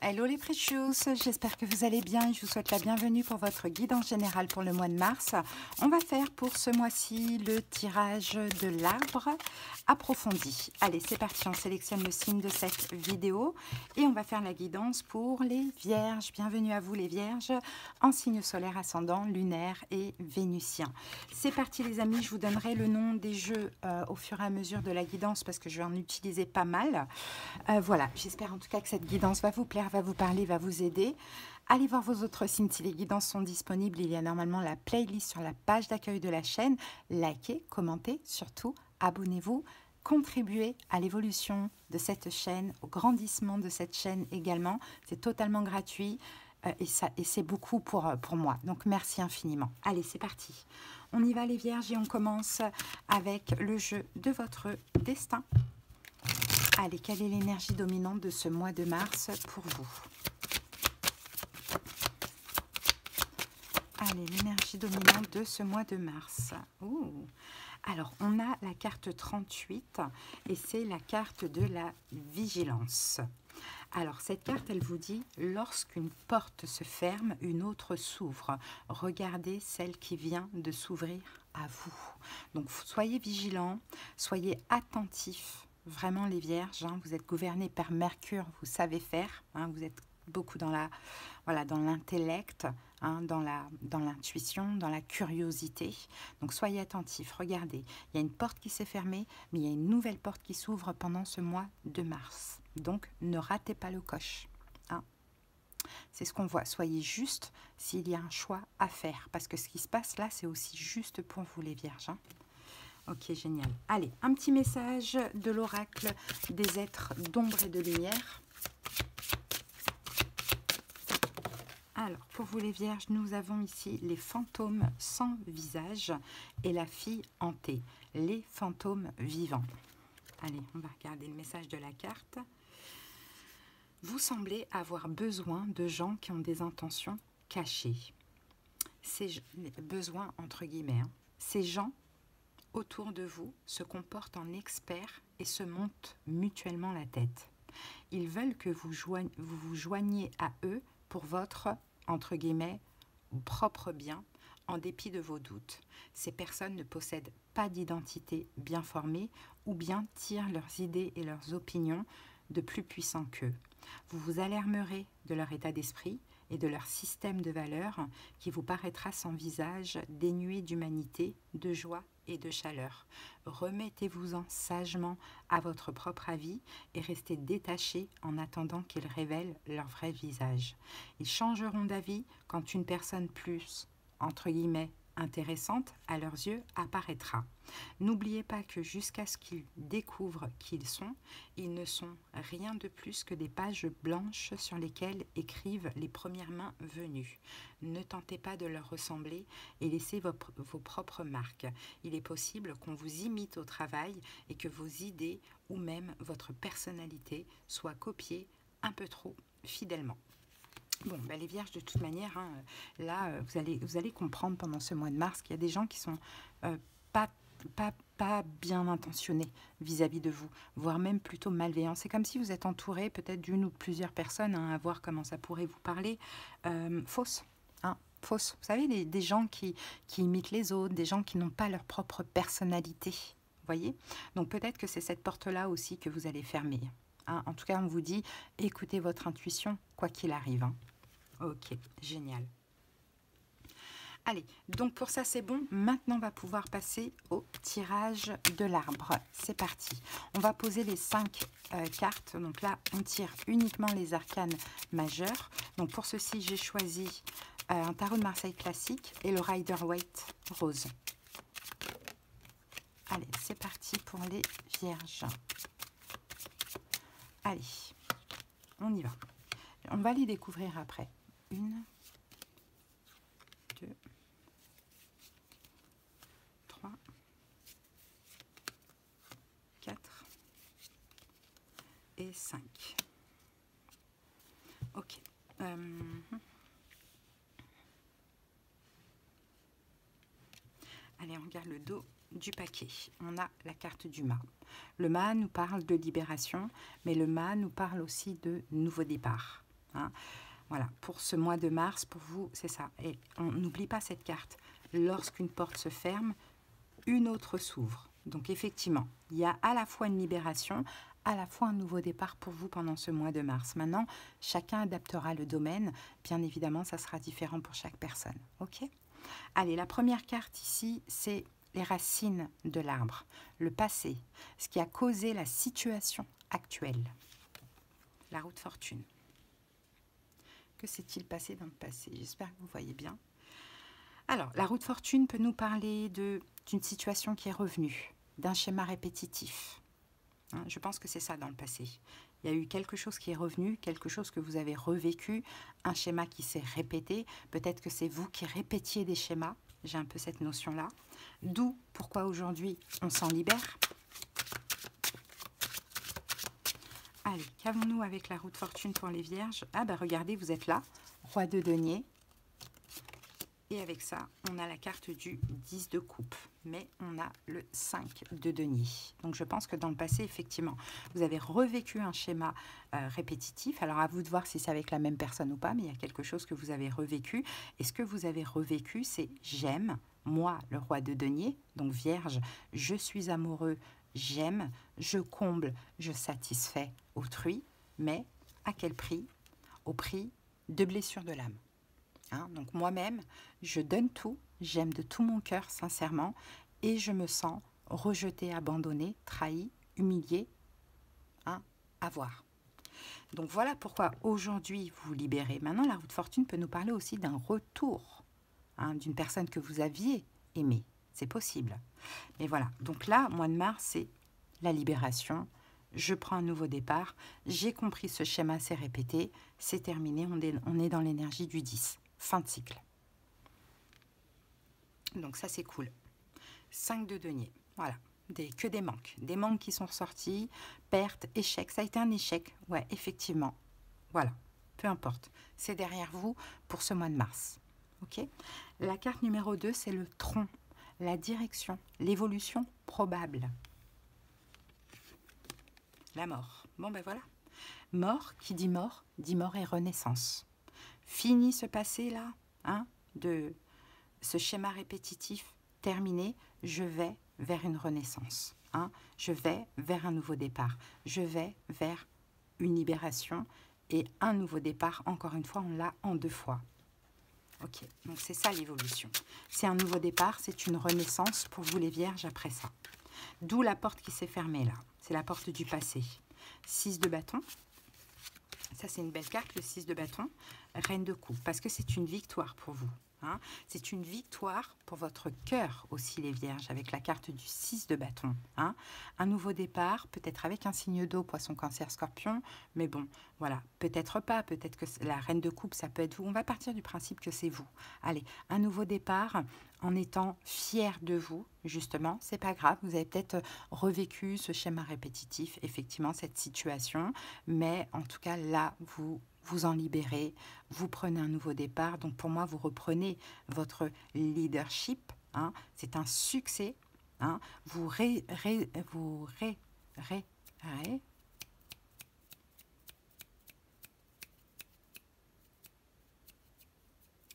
Hello les Precious, j'espère que vous allez bien et je vous souhaite la bienvenue pour votre guidance générale pour le mois de mars. On va faire pour ce mois-ci le tirage de l'arbre approfondi. Allez, c'est parti, on sélectionne le signe de cette vidéo et on va faire la guidance pour les Vierges. Bienvenue à vous les Vierges en signe solaire, ascendant, lunaire et vénusien. C'est parti les amis, je vous donnerai le nom des jeux au fur et à mesure de la guidance parce que je vais en utiliser pas mal. Voilà, j'espère en tout cas que cette guidance va vous plaire, va vous parler, va vous aider. Allez voir vos autres signes si les guidances sont disponibles. Il y a normalement la playlist sur la page d'accueil de la chaîne. Likez, commentez, surtout abonnez-vous. Contribuez à l'évolution de cette chaîne, au grandissement de cette chaîne également. C'est totalement gratuit et c'est beaucoup pour moi. Donc merci infiniment. Allez, c'est parti. On y va les Vierges et on commence avec le jeu de votre destin. Allez, quelle est l'énergie dominante de ce mois de mars pour vous? Allez, l'énergie dominante de ce mois de mars. Ouh. Alors, on a la carte 38 et c'est la carte de la vigilance. Alors, cette carte, elle vous dit, lorsqu'une porte se ferme, une autre s'ouvre. Regardez celle qui vient de s'ouvrir à vous. Donc, soyez vigilants, soyez attentifs. Vraiment les Vierges, hein, vous êtes gouvernés par Mercure, vous savez faire, hein, vous êtes beaucoup dans la, voilà, dans l'intellect, hein, dans l'intuition, dans la curiosité. Donc soyez attentifs, regardez, il y a une porte qui s'est fermée, mais il y a une nouvelle porte qui s'ouvre pendant ce mois de mars. Donc ne ratez pas le coche. Hein. C'est ce qu'on voit, soyez juste s'il y a un choix à faire, parce que ce qui se passe là, c'est aussi juste pour vous les Vierges. Hein. Ok, génial. Allez, un petit message de l'oracle des êtres d'ombre et de lumière. Alors, pour vous les Vierges, nous avons ici les fantômes sans visage et la fille hantée, les fantômes vivants. Allez, on va regarder le message de la carte. Vous semblez avoir besoin de gens qui ont des intentions cachées. Ces besoins entre guillemets. Hein. Ces gens autour de vous se comportent en experts et se montent mutuellement la tête. Ils veulent que vous vous joigniez à eux pour votre, entre guillemets, propre bien, en dépit de vos doutes. Ces personnes ne possèdent pas d'identité bien formée ou bien tirent leurs idées et leurs opinions de plus puissants qu'eux. Vous vous alarmerez de leur état d'esprit et de leur système de valeurs qui vous paraîtra sans visage, dénué d'humanité, de joie et de chaleur. Remettez-vous-en sagement à votre propre avis et restez détachés en attendant qu'ils révèlent leur vrai visage. Ils changeront d'avis quand une personne plus, entre guillemets, intéressante à leurs yeux apparaîtra. N'oubliez pas que jusqu'à ce qu'ils découvrent qui ils ne sont rien de plus que des pages blanches sur lesquelles écrivent les premières mains venues. Ne tentez pas de leur ressembler et laissez vos propres marques. Il est possible qu'on vous imite au travail et que vos idées ou même votre personnalité soient copiées un peu trop fidèlement. Bon, ben les Vierges, de toute manière, hein, là, vous allez comprendre pendant ce mois de mars qu'il y a des gens qui sont pas bien intentionnés vis-à-vis de vous, voire même plutôt malveillants. C'est comme si vous êtes entouré peut-être d'une ou de plusieurs personnes, hein, à voir comment ça pourrait vous parler, fausses. Hein, fausses. Vous savez, des gens qui imitent les autres, des gens qui n'ont pas leur propre personnalité. Voyez? Donc peut-être que c'est cette porte-là aussi que vous allez fermer. Hein. En tout cas, on vous dit, écoutez votre intuition, quoi qu'il arrive. Hein. Ok, génial. Allez, donc pour ça c'est bon. Maintenant on va pouvoir passer au tirage de l'arbre. C'est parti. On va poser les 5 cartes. Donc là, on tire uniquement les arcanes majeures. Donc pour ceci, j'ai choisi un tarot de Marseille classique et le Rider-Waite rose. Allez, c'est parti pour les Vierges. Allez, on y va. On va les découvrir après. 1, 2, 3, 4 et 5. Ok. Allez, on regarde le dos du paquet. On a la carte du mât. Le mât nous parle de libération, mais le mât nous parle aussi de nouveau départ. Hein. Voilà, pour ce mois de mars, pour vous, c'est ça. Et on n'oublie pas cette carte. Lorsqu'une porte se ferme, une autre s'ouvre. Donc effectivement, il y a à la fois une libération, à la fois un nouveau départ pour vous pendant ce mois de mars. Maintenant, chacun adaptera le domaine. Bien évidemment, ça sera différent pour chaque personne. Ok ? Allez, la première carte ici, c'est les racines de l'arbre, le passé, ce qui a causé la situation actuelle. La roue de fortune. Que s'est-il passé dans le passé? J'espère que vous voyez bien. Alors, la roue de fortune peut nous parler d'une situation qui est revenue, d'un schéma répétitif. Hein, je pense que c'est ça dans le passé. Il y a eu quelque chose qui est revenu, quelque chose que vous avez revécu, un schéma qui s'est répété. Peut-être que c'est vous qui répétiez des schémas. J'ai un peu cette notion-là. D'où pourquoi aujourd'hui on s'en libère. Allez, qu'avons-nous avec la roue de fortune pour les vierges? Ah ben regardez, vous êtes là, roi de denier. Et avec ça, on a la carte du 10 de coupe. Mais on a le 5 de denier. Donc je pense que dans le passé, effectivement, vous avez revécu un schéma répétitif. Alors à vous de voir si c'est avec la même personne ou pas, mais il y a quelque chose que vous avez revécu. Et ce que vous avez revécu, c'est j'aime, moi, le roi de denier, donc vierge, je suis amoureux, j'aime, je comble, je satisfais autrui, mais à quel prix? Au prix de blessures de l'âme. Hein, donc moi-même, je donne tout, j'aime de tout mon cœur, sincèrement, et je me sens rejetée, abandonnée, trahie, humiliée, hein, à voir. Donc voilà pourquoi aujourd'hui vous vous libérez. Maintenant, la roue de fortune peut nous parler aussi d'un retour, hein, d'une personne que vous aviez aimée. C'est possible. Mais voilà, donc là, mois de mars, c'est la libération. Je prends un nouveau départ. J'ai compris ce schéma s'est répété. C'est terminé. On est dans l'énergie du 10. Fin de cycle. Donc ça, c'est cool. 5 de denier. Voilà. Que des manques. Des manques qui sont ressortis. Perte, échec. Ça a été un échec. Ouais, effectivement. Voilà. Peu importe. C'est derrière vous pour ce mois de mars. Ok ? La carte numéro 2, c'est le tronc. La direction. L'évolution probable. La mort. Bon, ben voilà. Mort, qui dit mort et renaissance. Fini ce passé-là, hein, de ce schéma répétitif terminé, je vais vers une renaissance. Hein, je vais vers un nouveau départ. Je vais vers une libération et un nouveau départ. Encore une fois, on l'a en 2 fois. Ok, donc c'est ça l'évolution. C'est un nouveau départ, c'est une renaissance pour vous les vierges après ça. D'où la porte qui s'est fermée là. C'est la porte du passé. 6 de bâton. Ça, c'est une belle carte, le 6 de bâton. Reine de coupe, parce que c'est une victoire pour vous. Hein. C'est une victoire pour votre cœur aussi, les vierges, avec la carte du 6 de bâton. Hein. Un nouveau départ, peut-être avec un signe d'eau, poisson, cancer, scorpion. Mais bon, voilà, peut-être pas. Peut-être que la reine de coupe, ça peut être vous. On va partir du principe que c'est vous. Allez, un nouveau départ en étant fier de vous, justement. C'est pas grave, vous avez peut-être revécu ce schéma répétitif, effectivement, cette situation. Mais en tout cas, là, vous en libérez, vous prenez un nouveau départ. Donc pour moi, vous reprenez votre leadership. Hein, c'est un succès. Hein,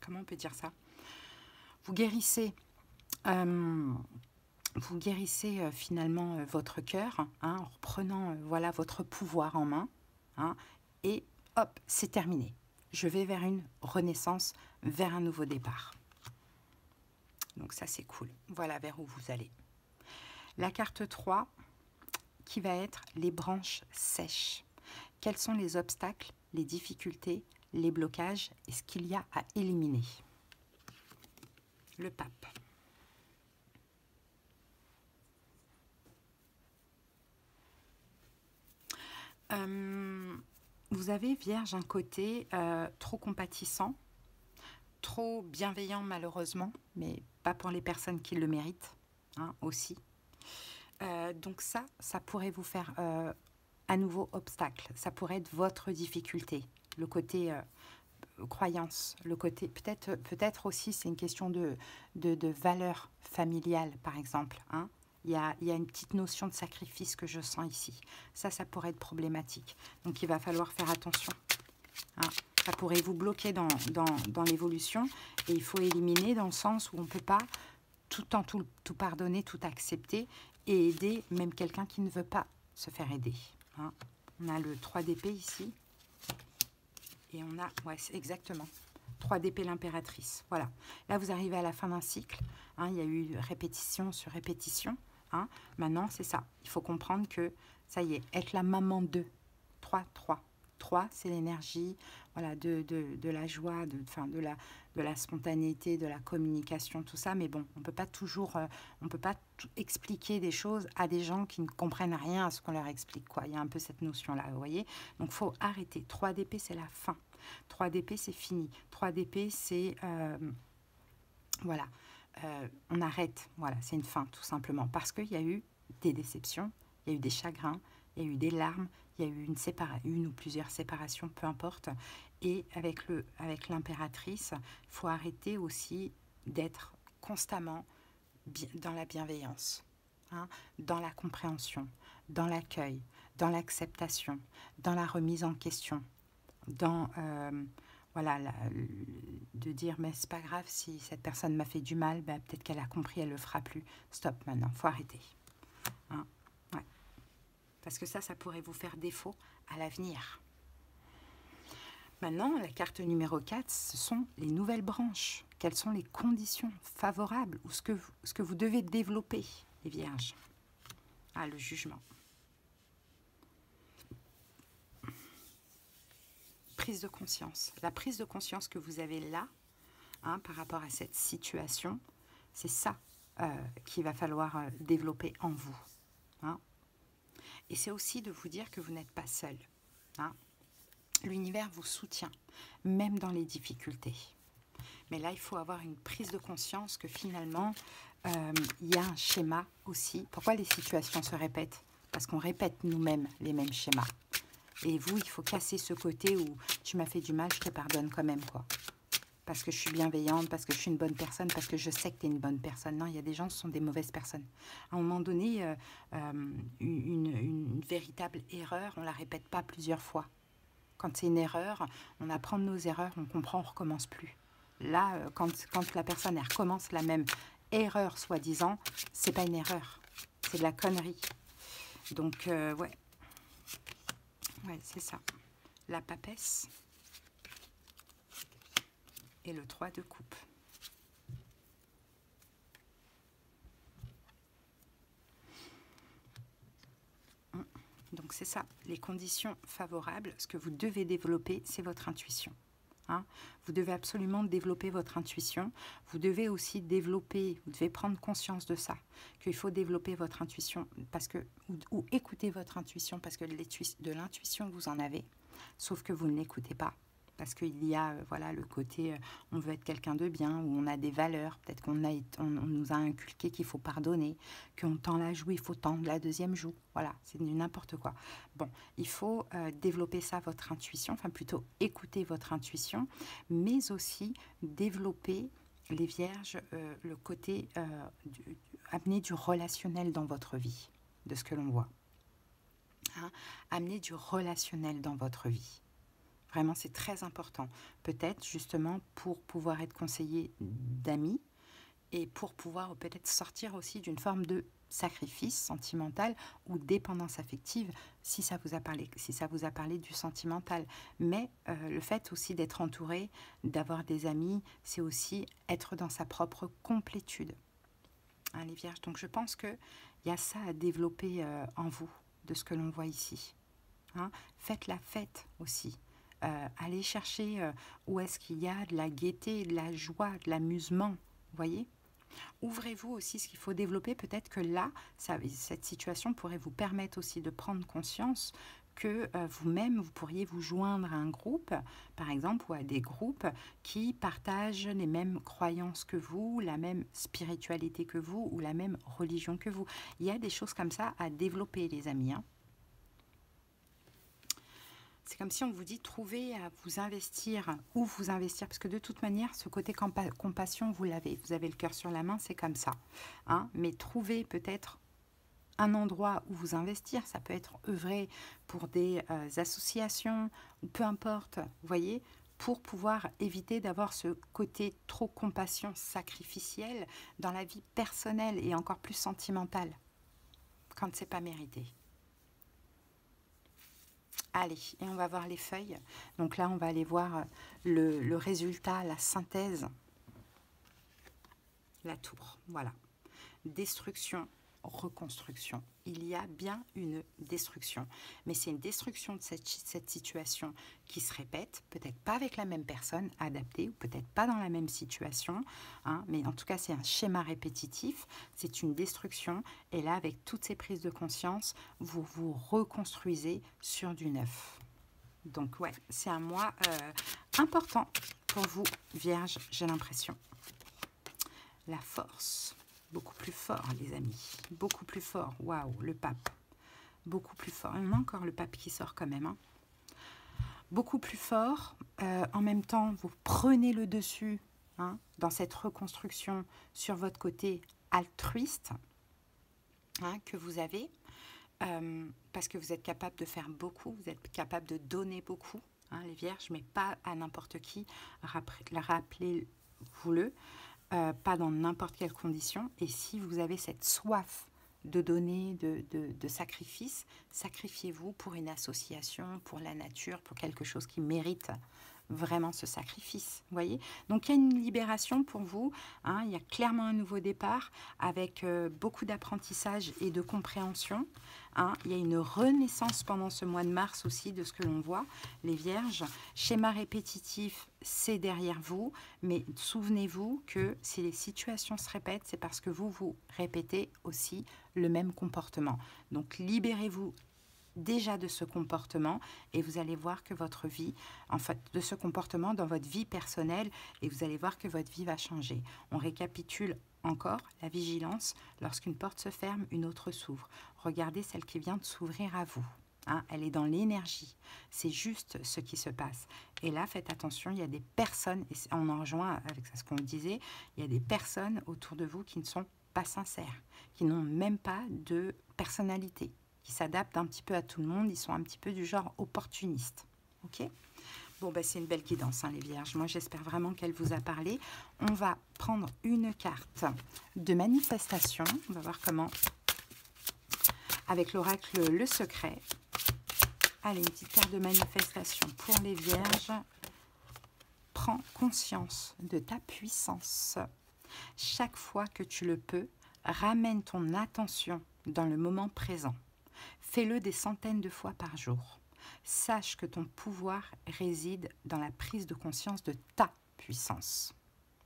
comment on peut dire ça? Vous guérissez. Vous guérissez finalement votre cœur, hein, en reprenant voilà, votre pouvoir en main. Hein, et hop, c'est terminé. Je vais vers une renaissance, vers un nouveau départ. Donc ça, c'est cool. Voilà vers où vous allez. La carte 3, qui va être les branches sèches. Quels sont les obstacles, les difficultés, les blocages et ce qu'il y a à éliminer? Le pape. Vous avez, Vierge, un côté trop compatissant, trop bienveillant malheureusement, mais pas pour les personnes qui le méritent, hein, aussi. Donc ça pourrait vous faire à nouveau obstacle. Ça pourrait être votre difficulté, le côté croyance, le côté peut-être aussi c'est une question de valeur familiale par exemple. Hein. Il y a une petite notion de sacrifice que je sens ici. Ça pourrait être problématique. Donc il va falloir faire attention. Hein. ça pourrait vous bloquer dans l'évolution. Et il faut éliminer dans le sens où on ne peut pas tout pardonner, tout accepter et aider même quelqu'un qui ne veut pas se faire aider. Hein. On a le 3 d'épée ici. Et on a, ouais, exactement, 3 d'épée l'impératrice. Voilà. Là, vous arrivez à la fin d'un cycle. Hein, il y a eu répétition sur répétition. Hein. Maintenant, c'est ça. Il faut comprendre que, ça y est, être la maman de 3, 3. 3, c'est l'énergie, voilà, de la joie, de la spontanéité, de la communication, tout ça. Mais bon, on peut pas toujours, on peut pas expliquer des choses à des gens qui ne comprennent rien à ce qu'on leur explique, quoi. Il y a un peu cette notion-là, vous voyez. Donc, faut arrêter. 3 d'épée, c'est la fin. 3 d'épée, c'est fini. 3 d'épée, c'est... voilà. On arrête. Voilà, c'est une fin, tout simplement. Parce qu'il y a eu des déceptions, il y a eu des chagrins, il y a eu des larmes, il y a eu une ou plusieurs séparations, peu importe. Et avec l'impératrice, il faut arrêter aussi d'être constamment dans la bienveillance, hein, dans la compréhension, dans l'accueil, dans l'acceptation, dans la remise en question, dans voilà, de dire mais c'est pas grave si cette personne m'a fait du mal, ben, peut-être qu'elle a compris, elle le fera plus. Stop maintenant, faut arrêter. Hein, ouais. Parce que ça pourrait vous faire défaut à l'avenir. Maintenant, la carte numéro 4, ce sont les nouvelles branches. Quelles sont les conditions favorables ou ce que vous devez développer, les vierges? Ah, le jugement. Prise de conscience. La prise de conscience que vous avez là, hein, par rapport à cette situation, c'est ça qu'il va falloir développer en vous. Hein. Et c'est aussi de vous dire que vous n'êtes pas seul. Hein. L'univers vous soutient, même dans les difficultés. Mais là, il faut avoir une prise de conscience que finalement, il y a un schéma aussi. Pourquoi les situations se répètent? Parce qu'on répète nous-mêmes les mêmes schémas. Et vous, il faut casser ce côté où tu m'as fait du mal, je te pardonne quand même, quoi. Parce que je suis bienveillante, parce que je suis une bonne personne, parce que je sais que tu es une bonne personne. Non, il y a des gens qui sont des mauvaises personnes. À un moment donné, une véritable erreur, on ne la répète pas plusieurs fois. Quand c'est une erreur, on apprend de nos erreurs, on comprend, on ne recommence plus. Là, quand la personne elle recommence la même erreur, soi-disant, c'est pas une erreur, c'est de la connerie. Donc, ouais. Ouais, c'est ça. La papesse et le 3 de coupe. Donc, c'est ça. Les conditions favorables, ce que vous devez développer, c'est votre intuition. Hein. Vous devez absolument développer votre intuition. Vous devez aussi développer, vous devez prendre conscience de ça, qu'il faut développer votre intuition parce que, ou écouter votre intuition parce que de l'intuition vous en avez, sauf que vous ne l'écoutez pas. Parce qu'il y a voilà, le côté, on veut être quelqu'un de bien, où on a des valeurs, peut-être qu'on nous a inculqué qu'il faut pardonner, qu'on tend la joue, il faut tendre la deuxième joue. Voilà, c'est du n'importe quoi. Bon, il faut développer ça, votre intuition, enfin plutôt écouter votre intuition, mais aussi développer, les vierges, le côté, amener du relationnel dans votre vie, de ce que l'on voit. Hein, amener du relationnel dans votre vie. Vraiment, c'est très important. Peut-être justement pour pouvoir être conseillé d'amis et pour pouvoir peut-être sortir aussi d'une forme de sacrifice sentimental ou dépendance affective si ça vous a parlé du sentimental. Mais le fait aussi d'être entouré, d'avoir des amis, c'est aussi être dans sa propre complétude. Hein, les vierges. Donc je pense qu'il y a ça à développer en vous, de ce que l'on voit ici. Hein, faites la fête aussi. Allez chercher où est-ce qu'il y a de la gaieté, de la joie, de l'amusement, vous voyez. Ouvrez-vous aussi ce qu'il faut développer. Peut-être que là, cette situation pourrait vous permettre aussi de prendre conscience que vous-même, vous pourriez vous joindre à un groupe, par exemple, ou à des groupes qui partagent les mêmes croyances que vous, la même spiritualité que vous, ou la même religion que vous. Il y a des choses comme ça à développer, les amis, hein. C'est comme si on vous dit, trouvez à vous investir, où vous investir, parce que de toute manière, ce côté compassion, vous l'avez. Vous avez le cœur sur la main, c'est comme ça. Hein, mais trouvez peut-être un endroit où vous investir. Ça peut être œuvrer pour des associations, ou peu importe, vous voyez, pour pouvoir éviter d'avoir ce côté trop compassion sacrificielle dans la vie personnelle et encore plus sentimentale, quand c'est pas mérité. Allez, et on va voir les feuilles. Donc là, on va aller voir le résultat, la synthèse. La tour, voilà. Destruction, reconstruction. Il y a bien une destruction, mais c'est une destruction de cette situation qui se répète, peut-être pas avec la même personne adaptée, ou peut-être pas dans la même situation, hein, mais en tout cas c'est un schéma répétitif, c'est une destruction, et là avec toutes ces prises de conscience, vous vous reconstruisez sur du neuf. Donc ouais, c'est un mois important pour vous, Vierge, j'ai l'impression. La force. Beaucoup plus fort, les amis. Beaucoup plus fort. Waouh, le pape. Beaucoup plus fort. On a encore le pape qui sort quand même. Hein. Beaucoup plus fort. En même temps, vous prenez le dessus hein, dans cette reconstruction sur votre côté altruiste hein, que vous avez. Parce que vous êtes capable de faire beaucoup. Vous êtes capable de donner beaucoup, hein, les vierges, mais pas à n'importe qui. Rappelez-vous-le. Pas dans n'importe quelle condition. Et si vous avez cette soif de donner, de sacrifice, sacrifiez-vous pour une association, pour la nature, pour quelque chose qui mérite vraiment ce sacrifice. Vous voyez? Donc, il y a une libération pour vous. Hein, il y a clairement un nouveau départ avec beaucoup d'apprentissage et de compréhension. Hein, il y a une renaissance pendant ce mois de mars aussi de ce que l'on voit. Les vierges, schéma répétitif, c'est derrière vous. Mais souvenez-vous que si les situations se répètent, c'est parce que vous répétez aussi le même comportement. Donc, libérez-vous déjà de ce comportement et vous allez voir que votre vie, en fait, de ce comportement dans votre vie personnelle et vous allez voir que votre vie va changer. On récapitule encore la vigilance. Lorsqu'une porte se ferme, une autre s'ouvre. Regardez celle qui vient de s'ouvrir à vous. Hein, elle est dans l'énergie. C'est juste ce qui se passe. Et là, faites attention, il y a des personnes, et on en rejoint avec ce qu'on disait, il y a des personnes autour de vous qui ne sont pas sincères, qui n'ont même pas de personnalité, qui s'adaptent un petit peu à tout le monde, ils sont un petit peu du genre opportuniste. Ok ? Bon, ben, c'est une belle guidance, hein, les vierges. Moi, j'espère vraiment qu'elle vous a parlé. On va prendre une carte de manifestation. On va voir comment, avec l'oracle Le Secret. Allez, une petite carte de manifestation pour les vierges. Prends conscience de ta puissance. Chaque fois que tu le peux, ramène ton attention dans le moment présent. Fais-le des centaines de fois par jour. Sache que ton pouvoir réside dans la prise de conscience de ta puissance.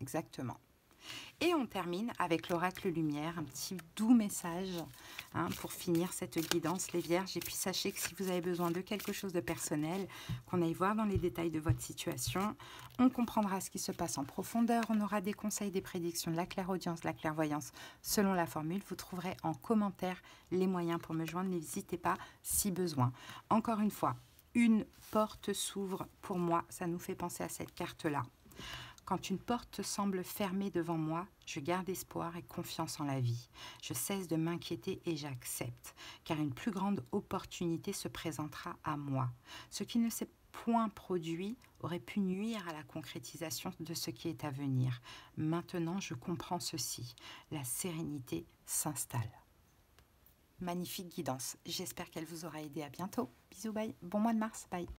Exactement. Et on termine avec l'oracle lumière, un petit doux message hein, pour finir cette guidance, les vierges. Et puis sachez que si vous avez besoin de quelque chose de personnel, qu'on aille voir dans les détails de votre situation, on comprendra ce qui se passe en profondeur. On aura des conseils, des prédictions, de la clairaudience, de la clairvoyance selon la formule. Vous trouverez en commentaire les moyens pour me joindre. N'hésitez pas si besoin. Encore une fois, une porte s'ouvre. Pour moi, ça nous fait penser à cette carte-là. Quand une porte semble fermée devant moi, je garde espoir et confiance en la vie. Je cesse de m'inquiéter et j'accepte, car une plus grande opportunité se présentera à moi. Ce qui ne s'est point produit aurait pu nuire à la concrétisation de ce qui est à venir. Maintenant, je comprends ceci. La sérénité s'installe. Magnifique guidance. J'espère qu'elle vous aura aidé. À bientôt. Bisous, bye. Bon mois de mars. Bye.